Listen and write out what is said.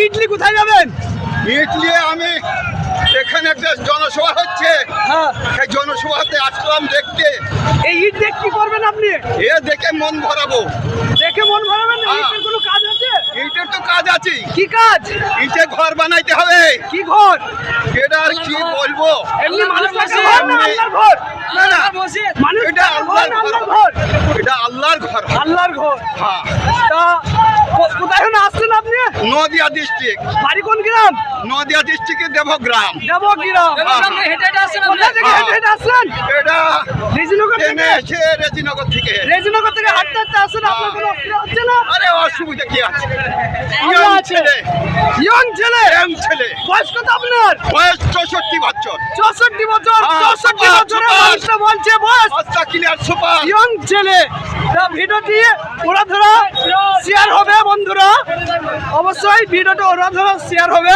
ইডলি কোথায় যাবেন? ইডলি আমি এখানে একটা জনসভা হচ্ছে, হ্যাঁ, সেই জনসভাতে আসলাম দেখতে। এই ইট দিয়ে কি করবেন আপনি? এ দেখে মন ভরাবো। দেখে মন ভরাবেন না? হ্যাঁ। ইটের কোনো কাজ আছে? ইটের তো কাজ আছে, কি কাজ? ইটে ঘর বানাইতে হবে। কি ঘর? এটা আর কি বলবো, এমনি মানুষ থাকার ঘর না আল্লাহর ঘর? না না, মানুষ এটা থাকার ঘর না আল্লাহর আল্লাহর ঘর। ঘর? এটা আল্লাহর ঘর। আল্লাহর ঘর। হ্যাঁ, তা কোথায় এখন আসছেন আপনি? নদিয়া ডিস্ট্রিক্ট, বাড়ি কোন গ্রাম? নদিয়া ডিস্ট্রিক্টের দেবগ্রাম। দেবগ্রাম। হেঁটে কোথা থেকে হেঁটে হেঁটে আসলেন? এটা রেজিনগর থেকে? ট্রেনে এসে রেজিনগর থেকে। রেজিনগর থেকে হাঁটতে হাঁটতে আসছেন, আপনার কোনো অসুবিধা হচ্ছে না? আরে অসুবিধা কি আছে, আল্লাহ ইয়ং আছে। ছেলে, ইয়ং ছেলে? ইয়ং ছেলে, বয়স কত আপনার? বয়স 64 বছর। 64 বছর। হ্যাঁ, 64 সুপার, বছরের সুপার। মানুষটা বলছে বয়স আচ্ছা ক্লিয়ার সুপার। ইয়ং ছেলে। তা ভিডিওটি ওরা ধরা শেয়ার হবে বন্ধুরা, অবশ্যই ভিডিওটা ওরা ধরা শেয়ার হবে।